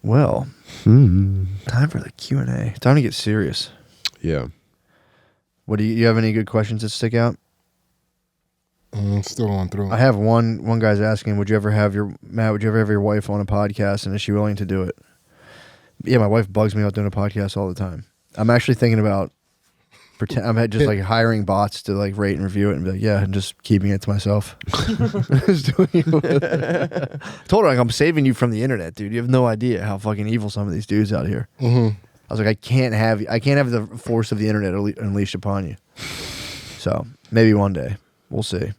Well, time for the Q&A. Time to get serious. Yeah. What do you have any good questions that stick out? Still on through. I have one guy's asking, would you ever have your wife on a podcast, and is she willing to do it? Yeah, my wife bugs me about doing a podcast all the time. I'm actually thinking about I'm just like hiring bots to like rate and review it and be like, yeah, and just keeping it to myself. Just doing it. Told her, like, I'm saving you from the internet, dude. You have no idea how fucking evil some of these dudes out here. I was like, I can't have the force of the internet unleashed upon you. So maybe one day, we'll see.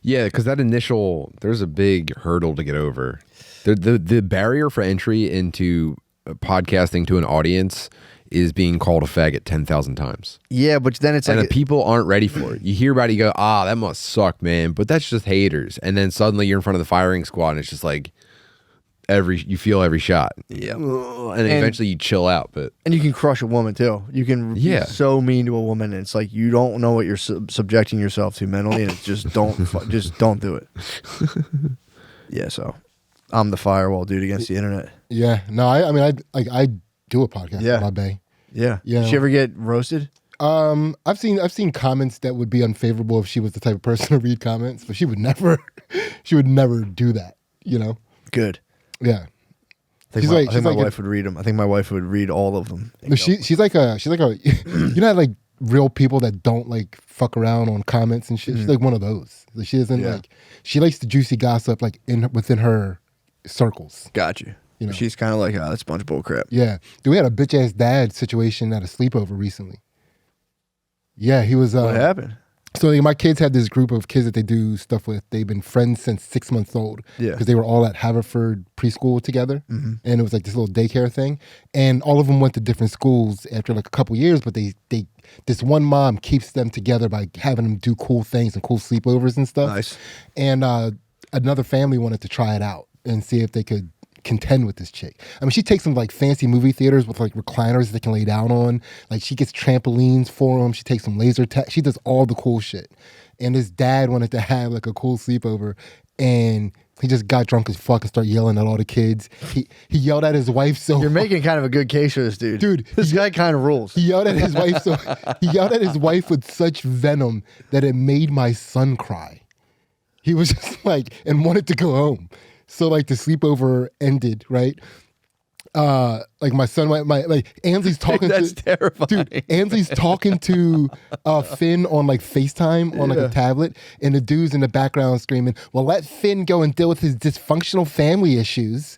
Yeah, because there's a big hurdle to get over. The barrier for entry into podcasting to an audience is being called a faggot 10,000 times. Yeah, but then it's and like... the people aren't ready for it. You hear about it, you go, that must suck, man. But that's just haters. And then suddenly you're in front of the firing squad and it's just like, you feel every shot. Yeah. And eventually you chill out. And you can crush a woman too. You can be so mean to a woman, and it's like you don't know what you're subjecting yourself to mentally, and it's just don't do it. Yeah, so I'm the firewall dude against the internet. Yeah. No, I do a podcast with my bae. Yeah. Did she ever get roasted? I've seen comments that would be unfavorable if she was the type of person to read comments, but she would never do that, you know? Good. Yeah. I think my wife would read them. I think my wife would read all of them. She's like a you know, like real people that don't like fuck around on comments and shit. She's like one of those. Like, she doesn't like, she likes the juicy gossip like within her circles. Got you. You know? She's kind of like, that's a bunch of bullcrap. Yeah. Dude, we had a bitch ass dad situation at a sleepover recently. Yeah, he was. What happened? So my kids had this group of kids that they do stuff with. They've been friends since 6 months old. Yeah. Because they were all at Haverford preschool together. And it was like this little daycare thing. And all of them went to different schools after like a couple years, but this one mom keeps them together by having them do cool things and cool sleepovers and stuff. Nice. And another family wanted to try it out and see if they could contend with this chick. I mean, she takes them like fancy movie theaters with like recliners they can lay down on. Like she gets trampolines for them. She takes some laser tag. She does all the cool shit. And his dad wanted to have like a cool sleepover, and he just got drunk as fuck and started yelling at all the kids. He yelled at his wife so You're making kind of a good case for this dude. Dude, this guy kind of rules. He yelled at his wife with such venom that it made my son cry. He was just like, and wanted to go home. So like the sleepover ended, right? Like my son, like Ansley's talking That's terrifying. Dude, Ansley's talking to Finn on like FaceTime on like a tablet, and the dude's in the background screaming, well, let Finn go and deal with his dysfunctional family issues.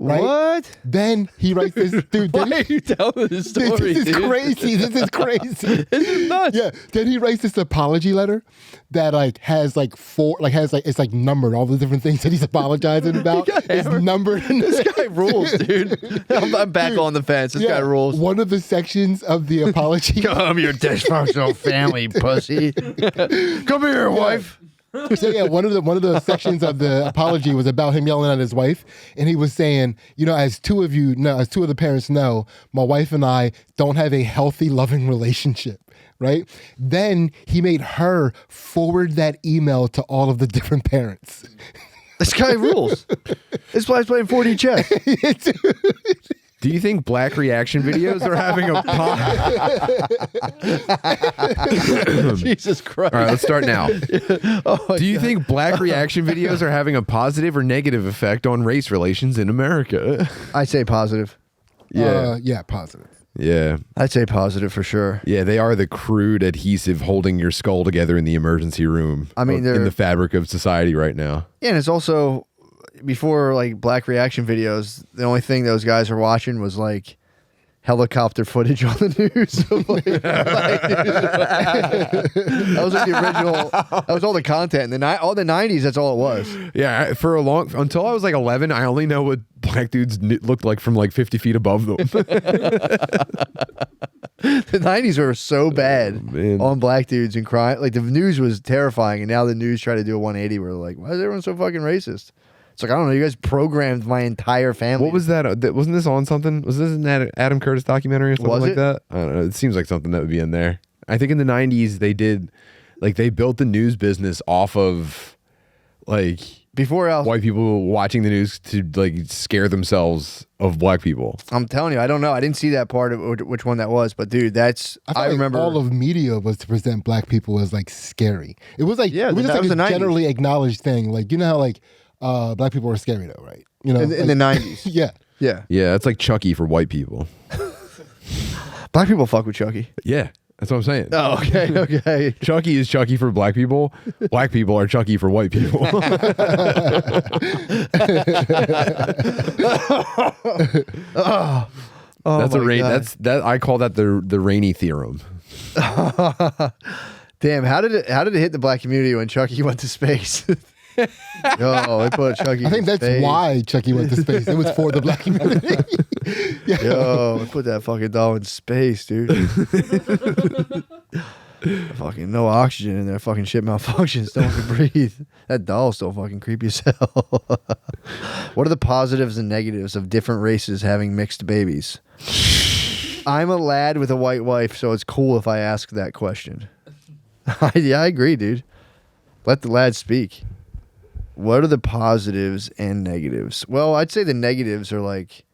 Right? What? Then he writes this, dude. Why are you telling this story? This is crazy. This is crazy. This is nuts. Yeah. Then he writes this apology letter that like has like it's like numbered. All the different things that he's apologizing about is numbered. This guy rules, dude. I'm back on the fence. This guy rules. One of the sections of the apology. Come, your dysfunctional family, pussy. Come here, wife. So yeah, one of the sections of the apology was about him yelling at his wife, and he was saying, you know, as two of the parents know, my wife and I don't have a healthy, loving relationship, right? Then he made her forward that email to all of the different parents. This guy rules. This guy's playing 4D chess. Do you think black reaction videos are having a Jesus Christ. All right, let's start now. Do you think black reaction videos are having a positive or negative effect on race relations in America? I'd say positive. Yeah, positive. Yeah. I'd say positive for sure. Yeah, they are the crude adhesive holding your skull together in the emergency room. I mean, in the fabric of society right now. Yeah, and it's also, before like black reaction videos, the only thing those guys were watching was like helicopter footage on the news. That was like the original. That was all the content. And all the 90s, that's all it was. Yeah, until I was like 11, I only know what black dudes looked like from like 50 feet above them. The 90s were so bad on black dudes and crime. Like the news was terrifying, and now the news try to do a 180 where they're like, why is everyone so fucking racist? It's like, I don't know, you guys programmed my entire family. What was that? Wasn't this on something? Was this an Adam Curtis documentary or something like that? I don't know. It seems like something that would be in there. I think in the 90s they did, like they built the news business off of like Before else, white people watching the news to like scare themselves of black people. I'm telling you, I don't know. I didn't see that part of which one that was, but dude, I remember all of media was to present black people as like scary. It was like it was just like a generally acknowledged thing. Like you know how like black people are scary though, right? You know, in the 90s. Yeah. Yeah. Yeah, it's like Chucky for white people. Black people fuck with Chucky. Yeah. That's what I'm saying. Oh, okay, okay. Chucky is Chucky for black people. Black people are Chucky for white people. That's a rain. God. That I call that the Rainey theorem. Damn, how did it hit the black community when Chucky went to space? Yo, they put Chucky. I think that's space. why Chucky went to space. It was for the black community. Yo, we put that fucking doll in space, dude. Fucking no oxygen in there. Fucking shit malfunctions. No one can breathe. That doll's still fucking creepy as hell. What are the positives and negatives of different races having mixed babies? I'm a lad with a white wife, so it's cool if I ask that question. Yeah, I agree, dude. Let the lad speak. What are the positives and negatives? Well, I'd say the negatives are like,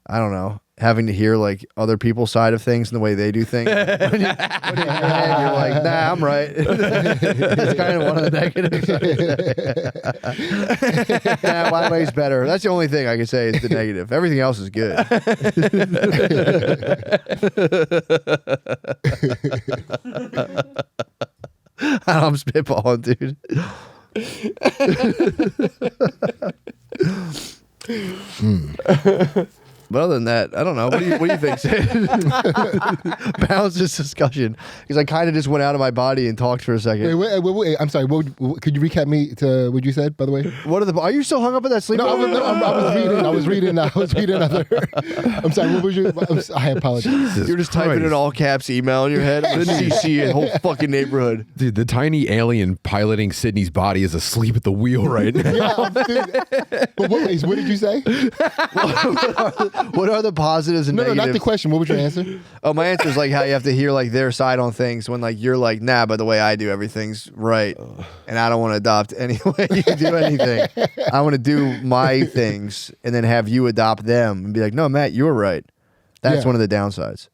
I don't know, having to hear like other people's side of things and the way they do things. When in your head, you're like, nah, I'm right. That's kind of one of the negatives. Nah, my way's better. That's the only thing I can say is the negative. Everything else is good. I'm spitballing, dude. But other than that, I don't know. What do you think, Sid? Balance this discussion because I kind of just went out of my body and talked for a second. Wait, I'm sorry. Could you recap me to what you said, by the way? What are the? Are you still hung up at that sleep? No, I was reading other. I'm sorry. What was your? I apologize. You're just typing in all caps email in your head. CC a whole fucking neighborhood. Dude, the tiny alien piloting Sydney's body is asleep at the wheel right now. Yeah, but what did you say? What are the positives and negatives? No, not the question. What was your answer? Oh, my answer is like how you have to hear like their side on things when like you're like, nah, by the way I do everything's right, and I don't want to adopt any way you do anything. I want to do my things and then have you adopt them and be like, no, Matt, you're right. That's one of the downsides.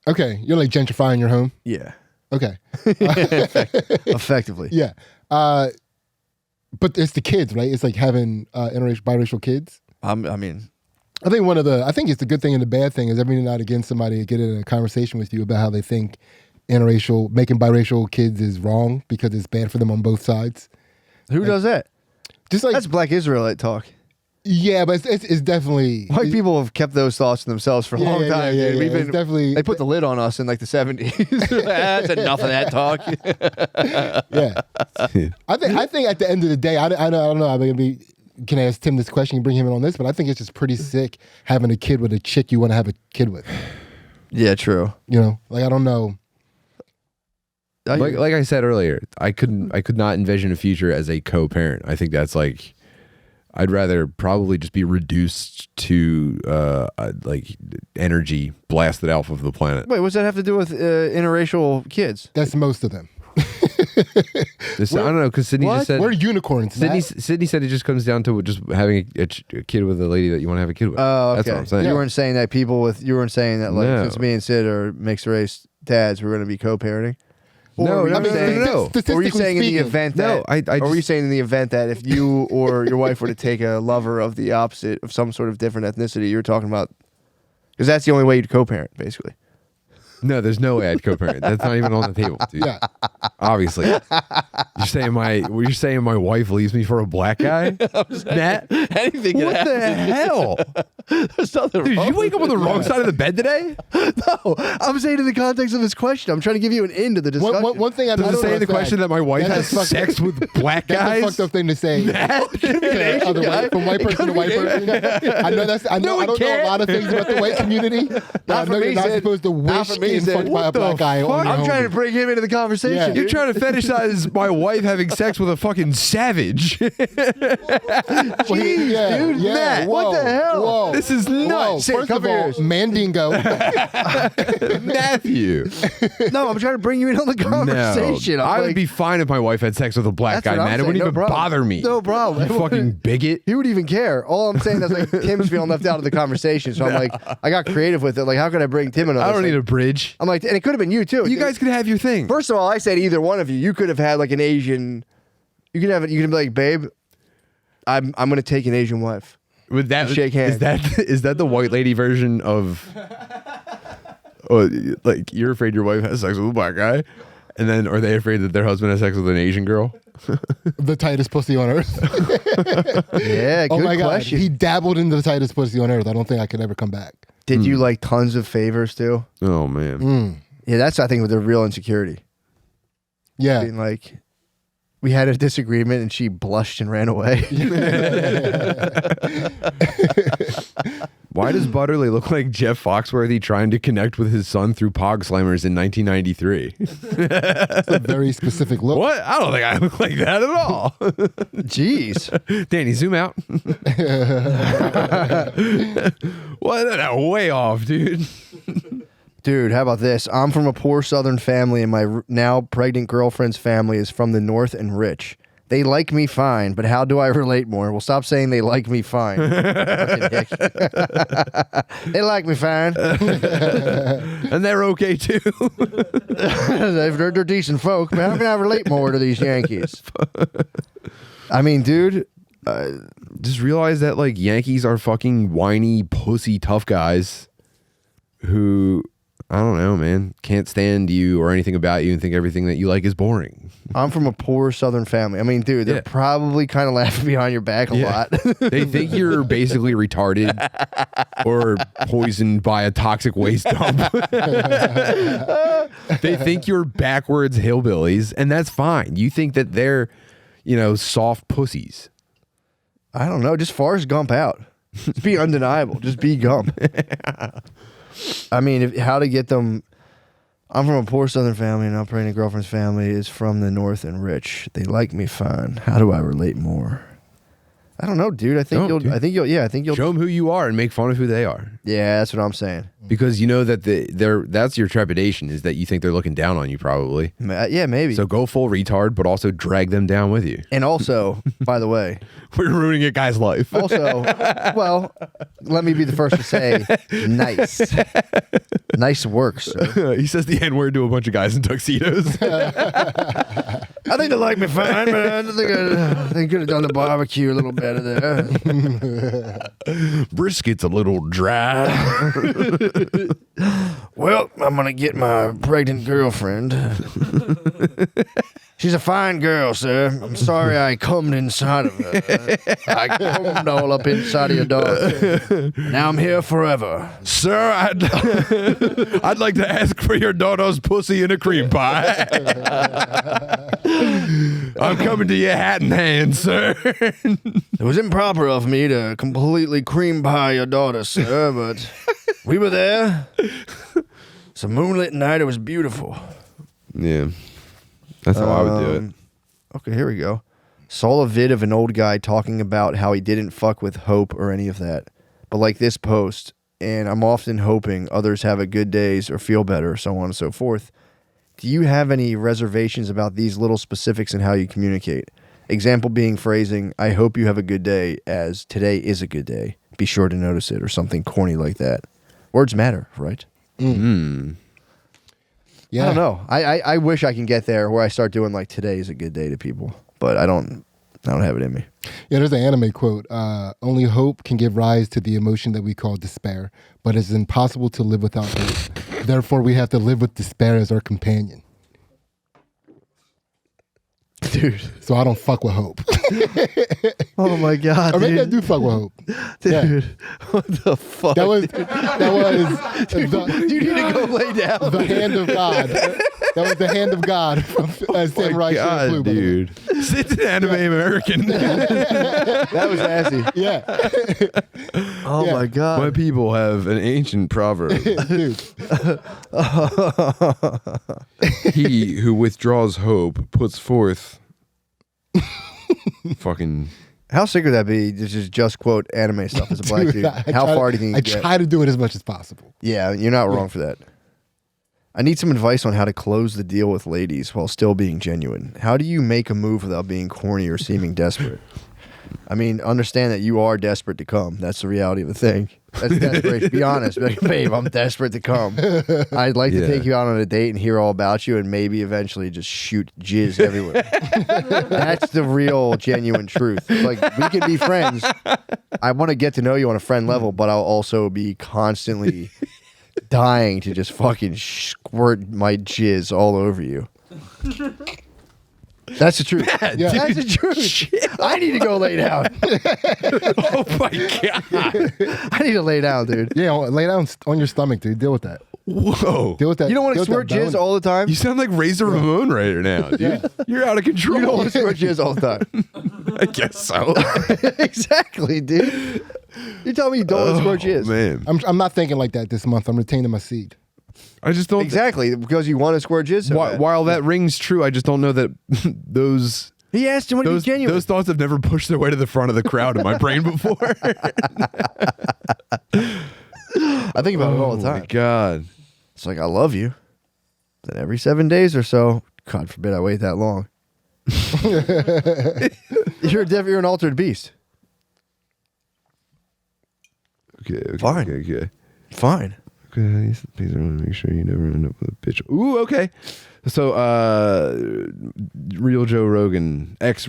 Okay, you're like gentrifying your home. Yeah. Okay. Effectively. Yeah. But it's the kids, right? It's like having biracial kids. I mean. I think it's the good thing and the bad thing is every now and again somebody get in a conversation with you about how they think making biracial kids is wrong because it's bad for them on both sides. Who does that? Just like that's Black Israelite talk. Yeah, but it's definitely white people have kept those thoughts to themselves for a long time. Yeah, We've been definitely they put the lid on us in like the 70s. That's enough of that talk. Yeah, I think at the end of the day, I don't know. I'm gonna be. Can I ask Tim this question and bring him in on this? But I think it's just pretty sick having a kid with a chick you want to have a kid with. Yeah, true. You know, like I don't know. Like I said earlier, I could not envision a future as a co-parent. I think that's like, I'd rather probably just be reduced to like energy blasted off of the planet. Wait, what's that have to do with interracial kids? That's most of them. I don't know, because Sydney just said we're unicorns. Sydney said it just comes down to just having a kid with a lady that you want to have a kid with. Oh, okay. That's what I'm saying. You weren't saying that you weren't saying that like since me and Sid are mixed race dads, we're going to be co-parenting. No. Or were you saying in the event that? Or were you saying in the event that if you or your wife were to take a lover of the opposite of some sort of different ethnicity, you're talking about because that's the only way you'd co-parent, basically. No, there's no way I'd co-parent. That's not even on the table, dude. Yeah. Obviously. You're saying my wife leaves me for a black guy? Matt? Anything can happen. What the hell? There's nothing Dude, wrong did you wake up on the wrong side of the bed today? No, I'm saying in the context of this question. I'm trying to give you an end to the discussion. One thing I Does it say in the question that my wife has sex with black guys? That's a fucked up thing to say. From white person to white person. I know I don't know a lot of things about the white community. I know you're not supposed to wish getting fucked by a black guy. I'm trying to bring him into the conversation. Yeah. You're trying to fetishize my wife having sex with a fucking savage. Jeez, dude, Matt, what the hell? Whoa. This is Whoa, nuts. first of cover all, yours. Mandingo. Matthew. No, I'm trying to bring you in on the conversation. No, I'm I like, would be fine if my wife had sex with a black That's guy, what I'm man. It saying. wouldn't No even problem. bother me. No problem. You fucking bigot. He would even care. All I'm saying is like Tim's feeling left out of the conversation. So I'm like, I got creative with it. Like, how could I bring Tim in on I this? don't Like, need a bridge. I'm like, and it could have been you too. You guys could have your thing. First of all, I said either one of you. You could have had like an Asian. You could have. You could be like, babe, I'm gonna take an Asian wife. With that, Shake hands. Is that the white lady version of? Like you're afraid your wife has sex with a black guy, and then are they afraid that their husband has sex with an Asian girl? The tightest pussy on earth. Yeah, good Oh my God. question. He dabbled in the tightest pussy on earth. I don't think I could ever come back. Did you like tons of favors too? Oh man. Yeah, that's I think with the real insecurity. Yeah. Being like, we had a disagreement and she blushed and ran away. Why does Butterly look like Jeff Foxworthy trying to connect with his son through Pog Slammers in 1993? It's a very specific look. What? I don't think I look like that at all. Jeez. Danny, zoom out. What? No, way off, dude. Dude, how about this? I'm from a poor Southern family, and my now pregnant girlfriend's family is from the North and rich. They like me fine, but how do I relate more? Well, stop saying they like me fine. Fucking dick. They like me fine. And they're okay too. they're decent folk, but how can I relate more to these Yankees? I mean, dude, Just realize that like Yankees are fucking whiny, pussy, tough guys who, I don't know, man, can't stand you or anything about you and think everything that you like is boring. I'm from a poor Southern family. I mean, dude, they're Yeah. probably kind of laughing behind your back a lot. They think you're basically retarded or poisoned by a toxic waste dump. They think you're backwards hillbillies, and that's fine. You think that they're, soft pussies. I don't know. Just Forrest Gump out. Just be undeniable. Just be Gump. I mean, how to get them. I'm from a poor Southern family, and I'm pregnant girlfriend's family is from the North and rich. They like me fine. How do I relate more? I don't know, dude. I think you'll. Dude. I think you'll. Yeah, I think you'll. Show them who you are and make fun of who they are. Yeah, that's what I'm saying. Because you know that that's your trepidation, is that you think they're looking down on you probably. Yeah, maybe. So go full retard, but also drag them down with you. And also, by the way, We're ruining a guy's life. also, well, let me be the first to say, nice, nice work, sir. He says the N-word to a bunch of guys in tuxedos. I think they like me fine, but I think they could have done the barbecue a little better there. Brisket's a little dry. Well, I'm gonna get my pregnant girlfriend. She's a fine girl, sir. I'm sorry I cummed inside of her. I cummed all up inside of your daughter. Now I'm here forever. Sir, I'd like to ask for your daughter's pussy in a cream pie. I'm coming to your hat in hand, sir. It was improper of me to completely cream pie your daughter, sir, but we were there. It's a moonlit night. It was beautiful. Yeah. That's how I would do it. Okay, here we go. Saw a vid of an old guy talking about how he didn't fuck with hope or any of that. But like this post, and I'm often hoping others have a good days or feel better, so on and so forth. Do you have any reservations about these little specifics and how you communicate? Example being phrasing, I hope you have a good day, as today is a good day. Be sure to notice it, or something corny like that. Words matter, right? Yeah. I don't know. I wish I can get there where I start doing like today is a good day to people, but I don't have it in me. Yeah, there's an anime quote. Only hope can give rise to the emotion that we call despair, but it's impossible to live without hope. Therefore, we have to live with despair as our companion. Dude. So I don't fuck with hope. Oh my god. Or maybe I dude. do fuck with hope. Dude. What the fuck? That was dude, you need to go lay down. the hand of God. That was the hand of God from Samurai Champloo. by the way. dude. It's an anime American. That was assy. Yeah. Oh Yeah. my god. My people have an ancient proverb. Dude. He who withdraws hope puts forth fucking How sick would that be? To just quote anime stuff as a black dude. How far do you think you I try to do it as much as possible. Yeah, you're not wrong for that. I need some advice on how to close the deal with ladies while still being genuine. How do you make a move without being corny or seeming desperate? I mean, understand that you are desperate to come. That's the reality of the thing. That's desperation. Be honest. Be like, babe, I'm desperate to come. I'd like to take you out on a date and hear all about you and maybe eventually just shoot jizz everywhere. That's the real, genuine truth. Like, we can be friends. I want to get to know you on a friend level, but I'll also be constantly dying to just fucking squirt my jizz all over you. That's the truth. Yeah. That's the truth. I need to go lay down. Oh my god! I need to lay down, dude. Yeah, lay down on your stomach, dude. Deal with that. Whoa! Deal with that. You don't want to deal with squirt that jizz bone. all the time? You sound like Razor Ramon right now, dude. Yeah. You're out of control. You don't want to squirt jizz all the time. I guess so. Exactly, dude. You tell me you don't want to squirt jizz. Man, I'm not thinking like that this month. I'm retaining my seed. I just don't. Exactly, because you want to squirt jizz so bad. While that rings true, I just don't know that those He asked him when he was genuine. those thoughts have never pushed their way to the front of the crowd in my brain before. I think about it all the Oh my time. god! It's like, I love you. Then every 7 days or so, God forbid I wait that long. You're an altered beast. Okay. Fine. Okay. Fine. Okay. Please make sure you never end up with a bitch. Ooh. Okay. So, Real Joe Rogan X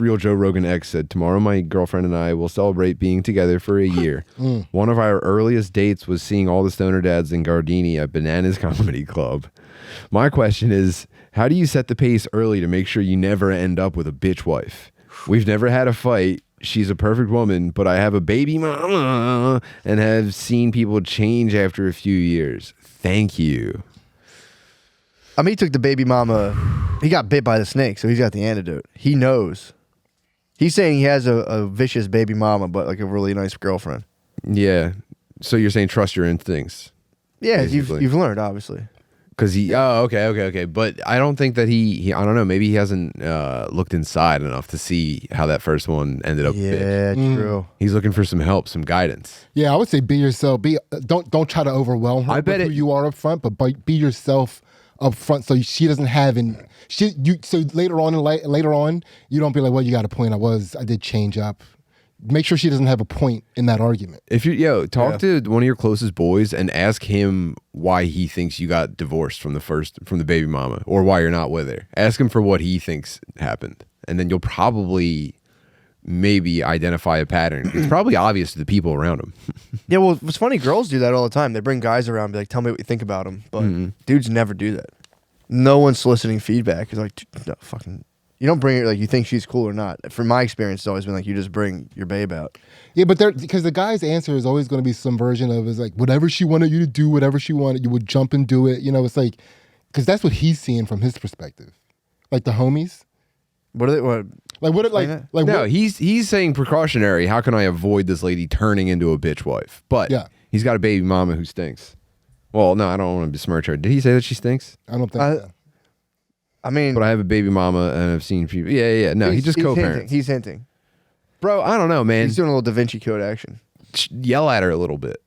said, tomorrow my girlfriend and I will celebrate being together for a year. One of our earliest dates was seeing all the stoner dads in Gardini at Bananas Comedy Club. My question is, how do you set the pace early to make sure you never end up with a bitch wife? We've never had a fight. She's a perfect woman, but I have a baby mama and have seen people change after a few years. Thank you. I mean, he took the baby mama. He got bit by the snake, so he's got the antidote. He knows. He's saying he has a vicious baby mama, but like a really nice girlfriend. Yeah. So you're saying trust your instincts. Yeah, Basically. you've learned, obviously. Because okay. But I don't think that he I don't know, maybe he hasn't looked inside enough to see how that first one ended up. Yeah, true. He's looking for some help, some guidance. Yeah, I would say be yourself. Don't try to overwhelm her. I bet with who you are up front, but be yourself up front, so she doesn't have so later on you don't be like, well, you got a point. I did change up. Make sure she doesn't have a point in that argument. If you talk to one of your closest boys and ask him why he thinks you got divorced from the baby mama, or why you're not with her. Ask him for what he thinks happened, and then you'll probably maybe identify a pattern. It's probably obvious to the people around him. Yeah, well, it's funny. Girls do that all the time. They bring guys around and be like, tell me what you think about him. But dudes never do that. No one's soliciting feedback. It's like, no, fucking... You don't bring her like you think she's cool or not. From my experience, it's always been like you just bring your babe out. Yeah, but because the guy's answer is always going to be some version of is like whatever she wanted you to do, whatever she wanted, you would jump and do it. You know, it's like because that's what he's seeing from his perspective. Like the homies. What are they? What? Like what? Like that? like No, what, he's saying precautionary. How can I avoid this lady turning into a bitch wife? But he's got a baby mama who stinks. Well, no, I don't want to besmirch her. Did he say that she stinks? I don't think. So. I mean, But I have a baby mama and I've seen people. Yeah. No, he just he's co-parents. He's hinting. Bro, I don't know, man. He's doing a little Da Vinci Code action. Yell at her a little bit.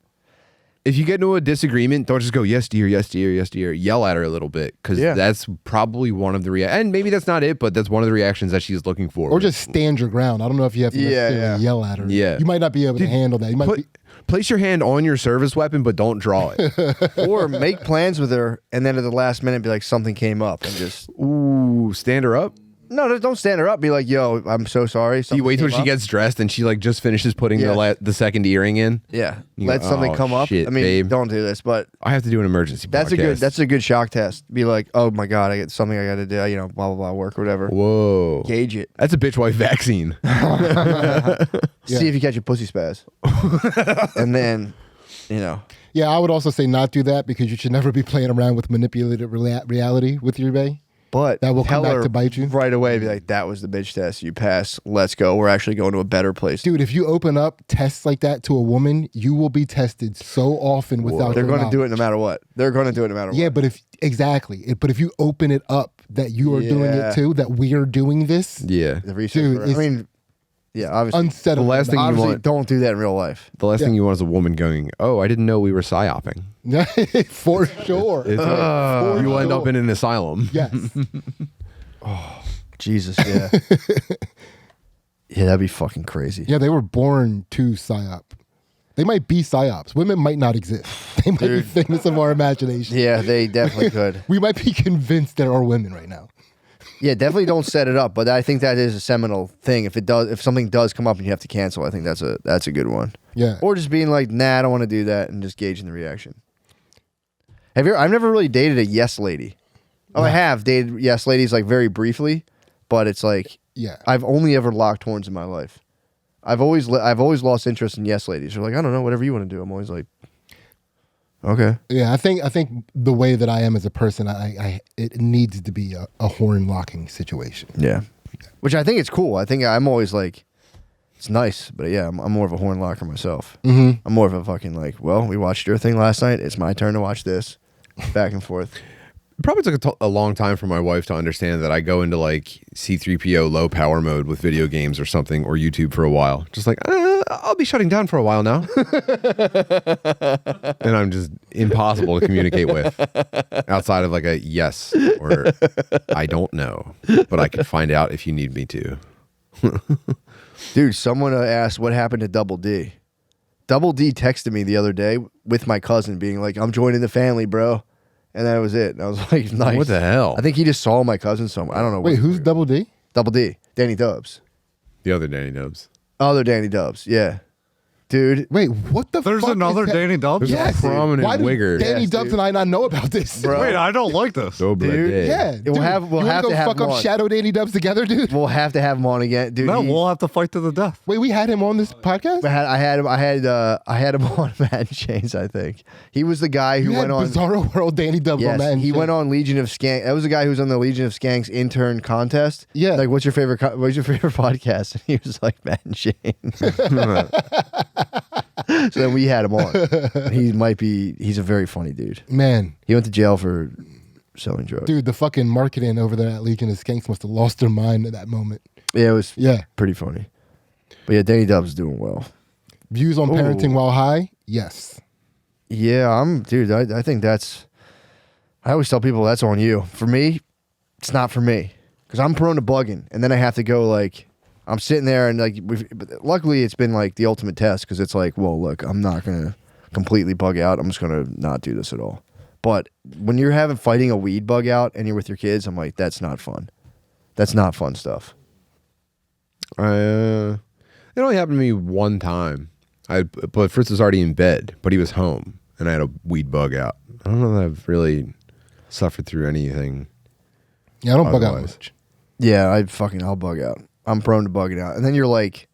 If you get into a disagreement, don't just go, yes, dear, yes, dear, yes, dear. Yell at her a little bit because that's probably one of the and maybe that's not it, but that's one of the reactions that she's looking for. Or just stand your ground. I don't know if you have to necessarily yell at her. Yeah. You might not be able to handle that. You might place your hand on your service weapon, but don't draw it. Or make plans with her and then at the last minute be like something came up and just Ooh, stand her up. No, don't stand her up. Be like, yo, I'm so sorry. You wait till she gets dressed and she like just finishes putting the second earring in. Yeah, You let go, something "Oh, come up. shit, I mean, babe." don't do this, but I have to do an emergency. that's podcast. a good shock test. Be like, oh my god, I get something I got to do. You know, blah blah blah, work or whatever. Whoa, Gauge it. that's a bitch wife vaccine. See if you catch a pussy spaz, and then, you know. Yeah, I would also say not do that because you should never be playing around with manipulated reality with your bae. But that will tell come back her to bite you right away. Be like, that was the bitch test. You passed. Let's go. We're actually going to a better place, dude. If you open up tests like that to a woman, you will be tested so often without. They're going to do it no matter what. They're going to do it no matter what. Yeah, but if you open it up that you are doing it too, that we are doing this. Yeah, the research. Dude, Yeah, obviously. Unsettling. The last thing you Obviously, want- don't do that in real life. The last thing you want is a woman going, "Oh, I didn't know we were psyoping." For sure. You end up in an asylum. Yes. Jesus, yeah. Yeah, that'd be fucking crazy. Yeah, they were born to psyop. They might be psyops. Women might not exist. They might be figments of our imagination. Yeah, they definitely could. We might be convinced there are women right now. Yeah, definitely don't set it up. But I think that is a seminal thing. If something does come up and you have to cancel, I think that's a good one. Yeah. Or just being like, nah, I don't want to do that, and just gauging the reaction. I've never really dated a yes lady. Oh, I have dated yes ladies like very briefly, but it's like Yeah. I've only ever locked horns in my life. I've always lost interest in yes ladies. They're like, I don't know, whatever you want to do. I'm always like, okay. Yeah, I think the way that I am as a person, it needs to be a horn locking situation. Yeah. Which I think it's cool. I think I'm always like, it's nice, but yeah, I'm more of a horn locker myself. Mm-hmm. I'm more of a fucking like, well, we watched your thing last night. It's my turn to watch this. Back and forth. It probably took a long time for my wife to understand that I go into like C3PO low power mode with video games or something, or YouTube for a while. Just like, I'll be shutting down for a while now. And I'm just impossible to communicate with outside of like a yes or I don't know, but I can find out if you need me to. Dude, someone asked what happened to Double D. Double D texted me the other day with my cousin being like, I'm joining the family, bro. And that was it. And I was like, nice. What the hell? I think he just saw my cousin somewhere. I don't know. Wait, who's Double D? Double D? Danny Dubs. The other Danny Dubs. Other Danny Dubs. Yeah. Dude. Wait, what the There's fuck another is that? Danny Dubs? There's Yes. a prominent Why do wigger. Danny Yes, Dubs dude. and I not know about this? Bro. Wait, I don't like this. Dobra Dude, day. Yeah, We'll dude. have- we'll you wanna have go to have fuck him up on. Shadow Danny Dubs together, dude? We'll have to have him on again. Dude, No, he- we'll have to fight to the death. Wait, we had him on this podcast? I had him on Mad Chains, I think. He was the guy who You had went on Bizarro World Danny Dubs on Yes, that. and he shit. went on Legion of Skank. That was the guy who was on the Legion of Skanks intern contest. Yeah. Like, what's your favorite podcast? And he was like, Matt and Shane. So then we had him on. He's a very funny dude. Man, He went to jail for selling drugs. dude, the fucking marketing over there at Legion of Skanks must have lost their mind at that moment. Yeah, it was Yeah. pretty funny. But yeah, Danny Dubs is doing well. Views on parenting while high? Yes. Yeah, I think that's, I always tell people that's on you. For me, it's not for me. Because I'm prone to bugging. And then I have to go like, I'm sitting there and like, but luckily it's been like the ultimate test because it's like, well, look, I'm not going to completely bug out. I'm just going to not do this at all. But when you're fighting a weed bug out and you're with your kids, I'm like, that's not fun. That's not fun stuff. It only happened to me one time. But Fritz was already in bed, but he was home, and I had a weed bug out. I don't know that I've really suffered through anything. Yeah, I don't bug out Otherwise. much. Yeah, I'll bug out. I'm prone to bugging out. And then you're like,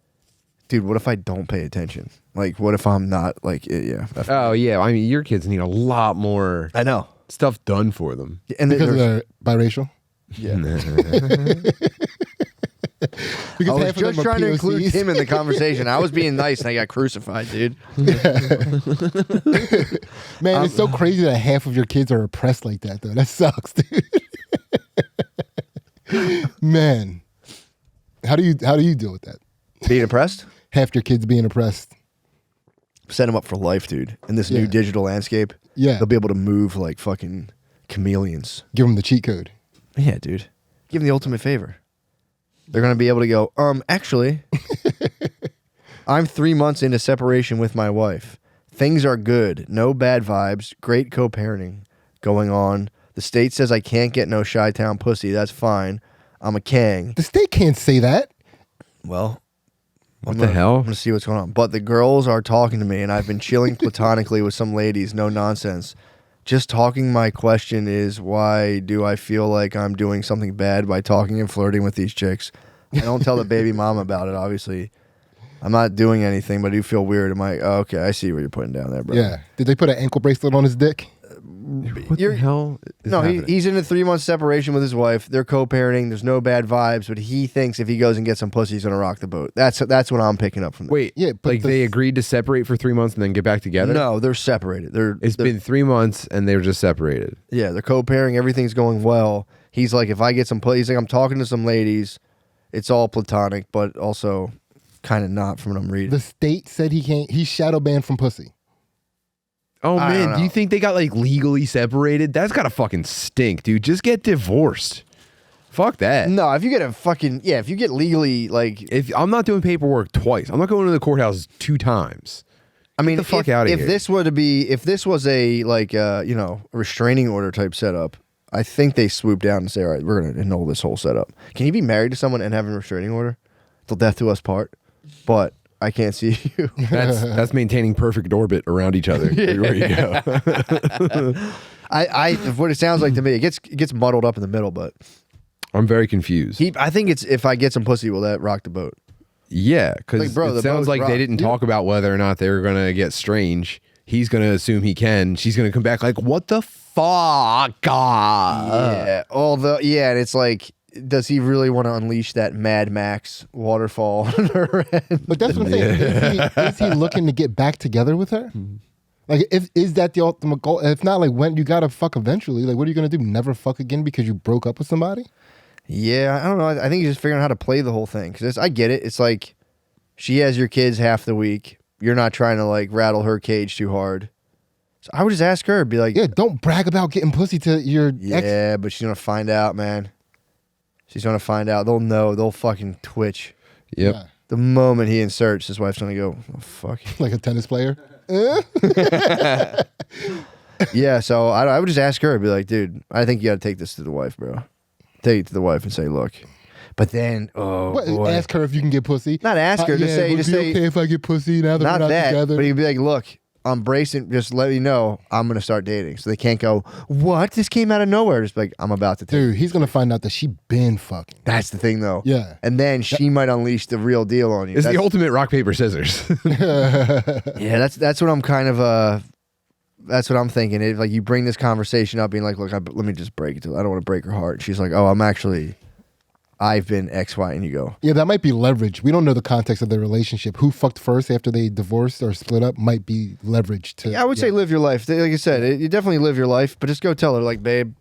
dude, what if I don't pay attention? Like, what if I'm not like, yeah. Oh yeah, I mean your kids need a lot more I know. stuff done for them. And Because there's- they're biracial? yeah. Because I was half of them just are trying to include POCs. him in the conversation. I was being nice and I got crucified, dude. Man, it's so crazy that half of your kids are oppressed like that, though. That sucks, dude. Man, how do you deal with that? Being oppressed? Half your kids being oppressed. Set them up for life, dude. In this Yeah. new digital landscape, Yeah. they'll be able to move like fucking chameleons. Give them the cheat code. Yeah, dude. Give them the ultimate favor. They're going to be able to go, actually, I'm 3 months into separation with my wife. Things are good. No bad vibes. Great co-parenting going on. The state says I can't get no Chi-Town pussy. That's fine. I'm a Kang. The state can't say that. Well, What the hell? I'm going to see what's going on. But the girls are talking to me, and I've been chilling platonically with some ladies. No nonsense. Just talking. My question is, why do I feel like I'm doing something bad by talking and flirting with these chicks? I don't tell the baby mom about it, obviously. I'm not doing anything, but I do feel weird. I'm like, oh, okay, I see what you're putting down there, bro. Yeah. Did they put an ankle bracelet on his dick? What the hell? No, he's in a 3 month separation with his wife. They're co-parenting. There's no bad vibes, but he thinks if he goes and gets some pussy, he's gonna rock the boat. That's what I'm picking up from there. Wait, Yeah, but like they agreed to separate for 3 months and then get back together? No, they're separated. It's been 3 months and they were just separated. Yeah, they're co-parenting. Everything's going well. He's like, if I get some pussy, he's like, I'm talking to some ladies. It's all platonic, but also kind of not from what I'm reading. The state said he can't. He's shadow banned from pussy. Oh I don't man, do you know. think they got like legally separated? That's gotta fucking stink, dude. Just get divorced. Fuck that. No, if you get if you get legally like, If I'm not doing paperwork twice, I'm not going to the courthouse 2 times. I mean, the fuck outta if here. this were to be, if this was a like, a restraining order type setup, I think they swoop down and say, all right, we're gonna annul this whole setup. Can you be married to someone and have a restraining order till death do us part? But I can't see you. That's maintaining perfect orbit around each other. Where you go. What it sounds like to me, it gets muddled up in the middle, but I'm very confused. I think it's if I get some pussy, will that rock the boat? Yeah, because Like, bro, it the sounds boat's like rocked. they didn't talk about whether or not they were going to get strange. He's going to assume he can. She's going to come back like, what the fuck? Yeah. And it's like, does he really want to unleash that Mad Max waterfall on her end? But that's what I'm saying. Is he looking to get back together with her? Like, is that the ultimate goal? If not, like, when you gotta fuck eventually, like, what are you gonna do? Never fuck again because you broke up with somebody? Yeah, I don't know. I think he's just figuring out how to play the whole thing. Because I get it. It's like she has your kids half the week. You're not trying to like rattle her cage too hard. So I would just ask her, be like, Yeah, don't brag about getting pussy to your ex. yeah, but she's gonna find out, man. She's gonna find out. They'll know. They'll fucking twitch. Yep. Yeah. The moment he inserts, his wife's gonna go, oh, fuck. Like a tennis player. Yeah, so I would just ask her, be like, dude, I think you got to take this to the wife, bro. Take it to the wife and say, look. But then, What, boy. ask her if you can get pussy. Not ask her, just say, would it be okay if I get pussy now that not we're not that. together? But he'd be like, look, I'm bracing, just let you know I'm gonna start dating. So they can't go, what? This came out of nowhere. Just be like, I'm about to take Dude, he's gonna find out that she been fucking. That's the thing, though. Yeah. And then she might unleash the real deal on you. It's the That's- ultimate rock, paper, scissors. Yeah, that's what I'm kind of that's what I'm thinking. If like you bring this conversation up, being like, look, let me just break it to. I don't want to break her heart. She's like, oh, I've been X, Y, and you go. Yeah, that might be leverage. We don't know the context of their relationship. Who fucked first after they divorced or split up might be leverage to. Yeah, I would say live your life. Like I said, you definitely live your life, but just go tell her, like, babe,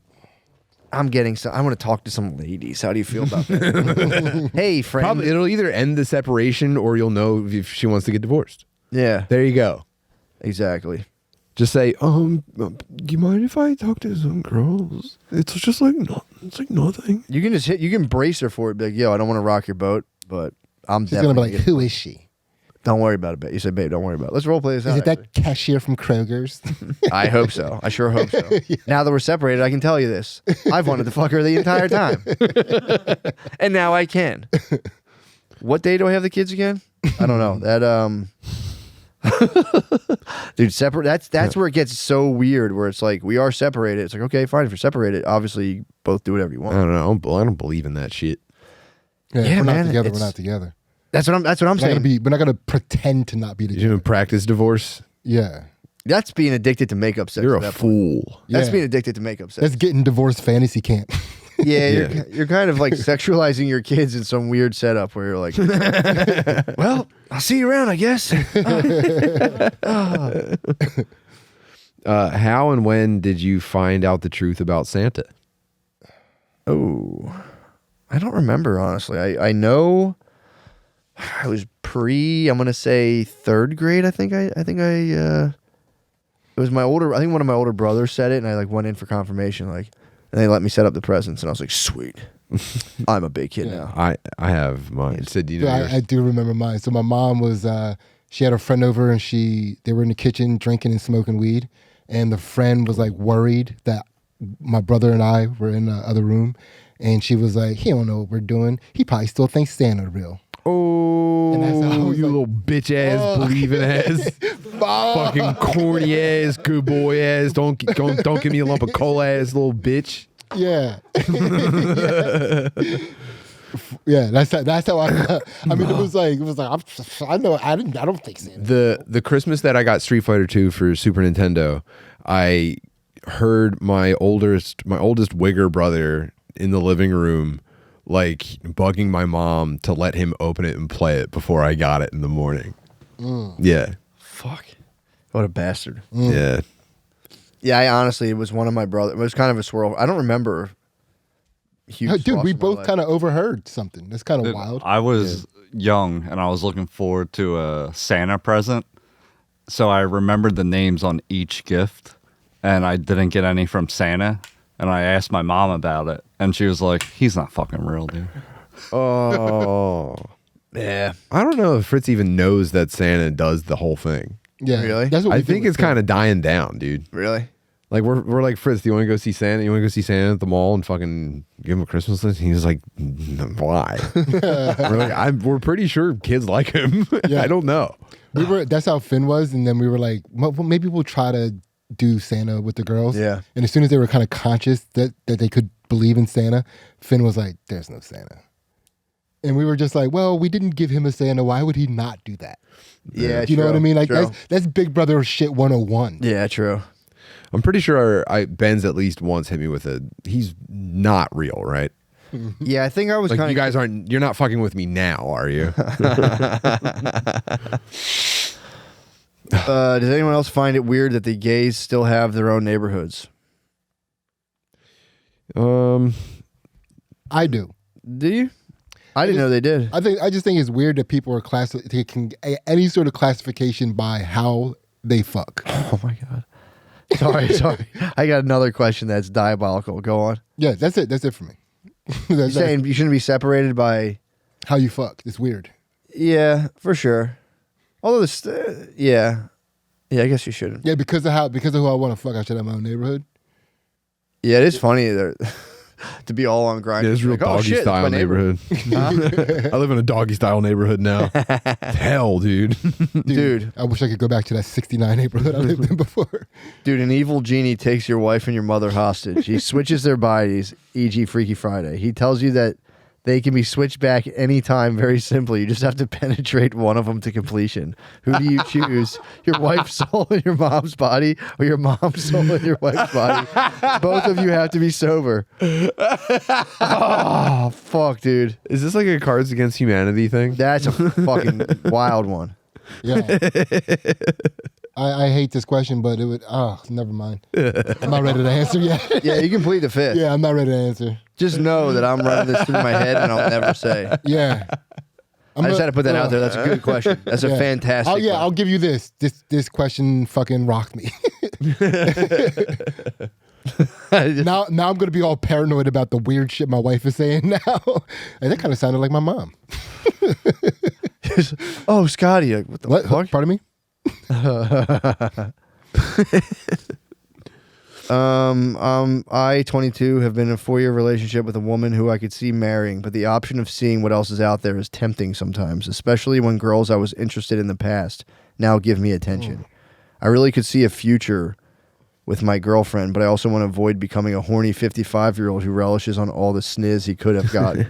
I want to talk to some ladies. How do you feel about that? Hey, friend. Probably it'll either end the separation or you'll know if she wants to get divorced. Yeah, There you go. exactly. Just say, do you mind if I talk to some girls? It's just like it's like nothing. You can brace her for it. Be like, yo, I don't want to rock your boat, but I'm She's gonna be definitely like, who is she? don't worry about it, babe. You say, babe, don't worry about it. Let's role play this out. Is it that cashier from Kroger's? I hope so. I sure hope so. Now that we're separated, I can tell you this. I've wanted to fuck her the entire time. And now I can. What day do I have the kids again? I don't know. That dude, separate that's where it gets so weird, where it's like we are separated. It's like, okay, fine, if you're separated, obviously you both do whatever you I want. don't know. I don't believe in that shit. Yeah, Yeah, if we're man, not together. We're it's- not together. That's what I'm saying. We're not gonna pretend to not be You together. even practice divorce. Yeah, That's being addicted to makeup sex. You're at a that point. fool. That's Yeah. being addicted to makeup sex. that's getting divorced fantasy camp. Yeah, Yeah. you're kind of like sexualizing your kids in some weird setup where you're like, well, I'll see you around, I guess. How and when did you find out the truth about Santa? Oh, I don't remember, honestly. I know I was I'm going to say 3rd grade. I think it was I think one of my older brothers said it, and I like went in for confirmation, like, and they let me set up the presents, and I was like, sweet. I'm a big kid now. I have mine. Sid, do you know Yeah, yours? I do remember mine. So my mom was she had a friend over and they were in the kitchen drinking and smoking weed, and the friend was like worried that my brother and I were in the other room, and she was like, he don't know what we're doing. He probably still thinks Santa real. And that's how I Oh, was you like, little bitch ass believing ass, fucking corny ass, good boy ass. Don't give me a lump of coal ass, little bitch. Yeah. Yeah, that's how I felt. I mean, it was like I don't think Santa. The Christmas that I got Street Fighter 2 for Super Nintendo, I heard my oldest Wigger brother in the living room like bugging my mom to let him open it and play it before I got it in the morning. Yeah. Fuck. What a bastard. Yeah. Yeah, I honestly, it was one of my brothers. It was kind of a swirl. I don't remember huge Dude, swaths we of my both life. kind of overheard something. That's kind of wild. I was young and I was looking forward to a Santa present. So I remembered the names on each gift, and I didn't get any from Santa. And I asked my mom about it, and she was like, "He's not fucking real, dude." Oh, Yeah. I don't know if Fritz even knows that Santa does the whole thing. Yeah, Really? That's what I we think do it's with kind of dying down, dude. Really? Like we're like, Fritz, do you want to go see Santa? You want to go see Santa at the mall and fucking give him a Christmas list? And he's like, why? We're pretty sure kids like him. Yeah. I don't know. That's how Finn was, and then we were like, well, maybe we'll try to do Santa with the girls. Yeah. And as soon as they were kind of conscious that they could believe in Santa, Finn was like, "There's no Santa." And we were just like, well, we didn't give him a Santa. Why would he not do that? Yeah, You know what I mean? Like true. that's Big Brother shit 101. Yeah, true. I'm pretty sure Ben's at least once hit me with he's not real, right? Yeah, I think I was Like kind you of. guys you're not fucking with me now, are you? Does anyone else find it weird that the gays still have their own neighborhoods? I do. Do you? I didn't know they did. I just think it's weird that people are taking any sort of classification by how they fuck. Oh my god. Sorry. I got another question that's diabolical. Go on. Yeah, that's it. That's it for me. You're saying you shouldn't be separated by. How you fuck. It's weird. Yeah, for sure. Although this, yeah, I guess you shouldn't. Yeah, because of who I want to fuck, I should have my own neighborhood. Yeah, it is funny to be all on grind. Yeah, it's real Like, oh, doggy shit, style that's my neighborhood. neighborhood. I live in a doggy style neighborhood now. Hell, dude. Dude, I wish I could go back to that 69 neighborhood I lived in before. dude, an evil genie takes your wife and your mother hostage. He switches their bodies, e.g. Freaky Friday. He tells you that they can be switched back anytime very simply. You just have to penetrate one of them to completion. Who do you choose? Your wife's soul in your mom's body or your mom's soul in your wife's body? Both of you have to be sober. Oh, fuck, dude. Is this like a Cards Against Humanity thing? That's a fucking wild one. Yeah. I hate this question, but it would. Oh, never mind. I'm not ready to answer yet. Yeah, you can plead the fifth. Yeah, I'm not ready to answer. Just know that I'm running this through my head and I'll never say. Yeah. I just had to put that out there. That's a good question. That's a fantastic Oh yeah, question. I'll give you this. This question fucking rocked me. Now I'm gonna be all paranoid about the weird shit my wife is saying now. And that kind of sounded like my mom. Oh, Scotty, like, what the What? fuck? Pardon me? I, 22, have been in a 4-year relationship with a woman who I could see marrying, but the option of seeing what else is out there is tempting sometimes, especially when girls I was interested in the past now give me attention. I really could see a future with my girlfriend, but I also want to avoid becoming a horny 55-year-old who relishes on all the sniz he could have gotten.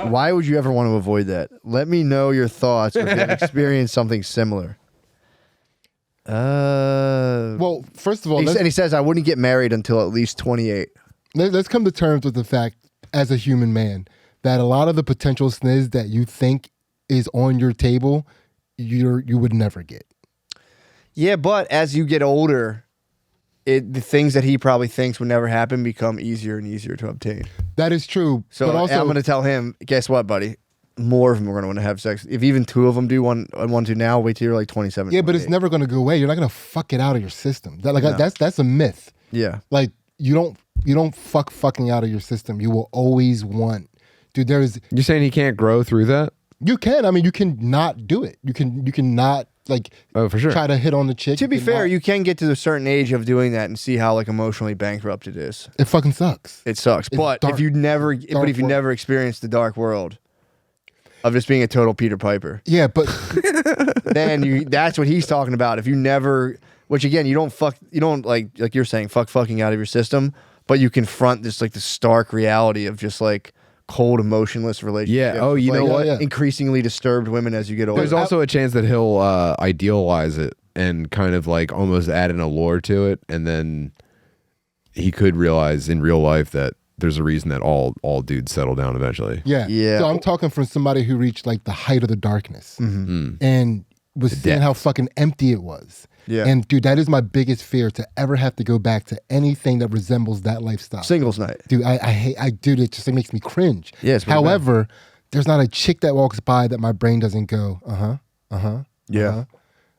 Why would you ever want to avoid that? Let me know your thoughts if you've experienced something similar. Well, first of all, And he says I wouldn't get married until at least 28. let's come to terms with the fact, as a human man, that a lot of the potential sniz that you think is on your table, you would never get. Yeah, but as you get older, the things that he probably thinks would never happen become easier and easier to obtain. That is true. So but also, I'm going to tell him, guess what, buddy? More of them are going to want to have sex. If even 2 of them do want to now, wait till you're like 27. yeah, but it's 28. never going to go away. You're not going to fuck it out of your system. That's a myth. Yeah. Like you don't fucking out of your system. You will always want, dude. You're saying he can't grow through that? You can. I mean, you can not do it. You can not like. Oh, for sure. Try to hit on the chick. To be fair, not- you can get to a certain age of doing that and see how like emotionally bankrupt it is. it fucking sucks. It sucks. It's But dark- if you never world. never experienced the dark world of just being a total Peter Piper, Yeah, but then that's what he's talking about. If you never, which again, you don't like you're saying fucking out of your system, but you confront this like the stark reality of just like cold, emotionless relationships. Yeah. Oh, you with, know like, what? Yeah. increasingly disturbed women as you get older. There's also a chance that he'll idealize it and kind of like almost add an allure to it, and then he could realize in real life that there's a reason that all dudes settle down eventually. yeah. Yeah. So I'm talking from somebody who reached like the height of the darkness and was seeing how fucking empty it was. Yeah. And dude, that is my biggest fear, to ever have to go back to anything that resembles that lifestyle. Singles night. Dude, I hate. Dude, it just makes me cringe. Yeah, it's really However, there's not a chick that walks by that my brain doesn't go, Yeah.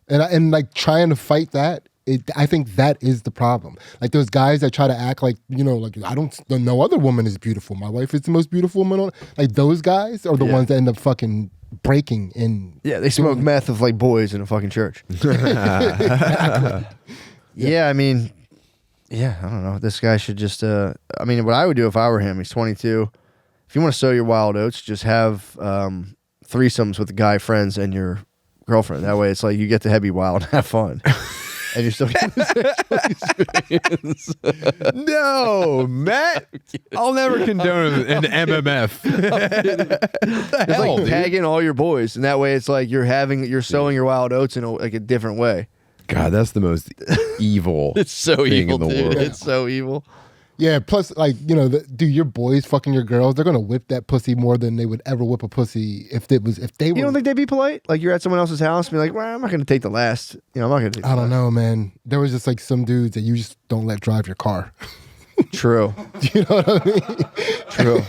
and like trying to fight that. I think that is the problem. Like those guys that try to act like, like no other woman is beautiful. My wife is the most beautiful woman on. Like those guys are the ones that end up fucking breaking in. Yeah, they smoke meth with like boys in a fucking church. Yeah, I mean, I don't know. This guy should just. What I would do if I were him, he's 22. If you want to sow your wild oats, just have threesomes with guy friends and your girlfriend. That way, it's like you get to be wild and have fun. And you're still getting the sexual experience. No, Matt. I'll never condone an MMF. It's like tagging all your boys, and that way it's like you're sowing your wild oats in a different way. God, that's the most evil. It's so thing evil, in the dude. world. It's so evil. Yeah, plus, like, dude, your boys fucking your girls, they're gonna whip that pussy more than they would ever whip a pussy if they were. You don't think they'd be polite? Like you're at someone else's house and be like, well, I'm not gonna take the last. I'm not gonna take the I don't last. know, man. There was just like some dudes that you just don't let drive your car. True. You know what I mean? True.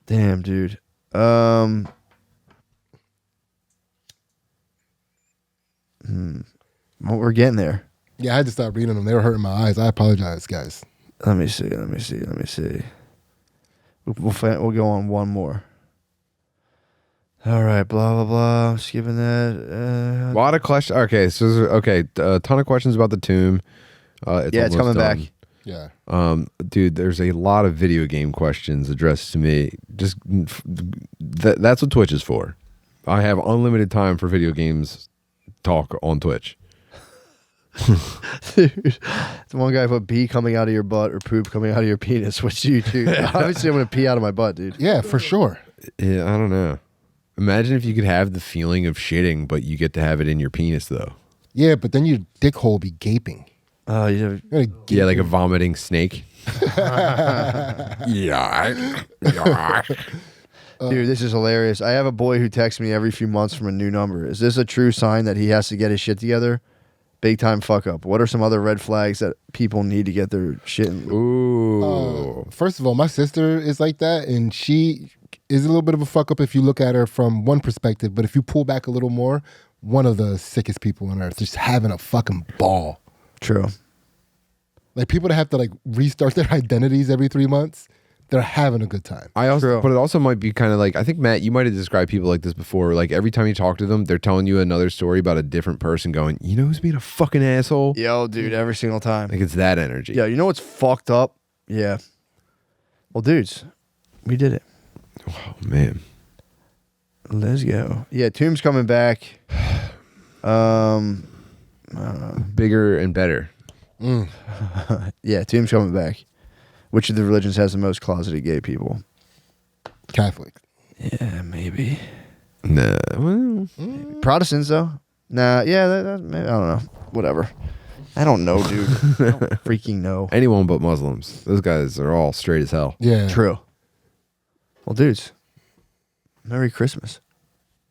Damn, dude. Well, we're getting there. Yeah, I had to stop reading them. They were hurting my eyes. I apologize, guys. Let me see. We'll go on one more. All right, blah blah blah. I'm skipping that. A lot of questions. Okay, a ton of questions about the tomb. It's coming back. Yeah. Dude, there's a lot of video game questions addressed to me. Just that's what Twitch is for. I have unlimited time for video games talk on Twitch. Dude, the one guy put pee coming out of your butt or poop coming out of your penis. What do you do? Obviously, I'm gonna pee out of my butt, dude. Yeah, for sure. Yeah, I don't know. Imagine if you could have the feeling of shitting, but you get to have it in your penis, though. Yeah, but then your dick hole be gaping. Oh, You're gonna gape. Yeah, like a vomiting snake. Yeah. dude, this is hilarious. I have a boy who texts me every few months from a new number. Is this a true sign that he has to get his shit together? Big time fuck up. What are some other red flags that people need to get their shit in? Ooh. First of all, my sister is like that, and she is a little bit of a fuck up if you look at her from one perspective. But if you pull back a little more, one of the sickest people on earth, just having a fucking ball. True. Like people that have to like restart their identities every 3 months, they're having a good time. But it also might be kind of like, I think, Matt, you might have described people like this before. Like every time you talk to them, they're telling you another story about a different person going, you know who's being a fucking asshole? Yo, dude, every single time. Like it's that energy. Yeah, you know what's fucked up? Yeah. Well, dudes, we did it. Oh, man. Let's go. Yeah, Tomb's coming back. Bigger and better. Yeah, Tomb's coming back. Which of the religions has the most closeted gay people? Catholic. Yeah, maybe. Nah. Well, Protestants, though? Nah, yeah, maybe, I don't know. Whatever. I don't know, dude. I don't freaking know. anyone but Muslims. Those guys are all straight as hell. Yeah. True. Well, dudes, Merry Christmas.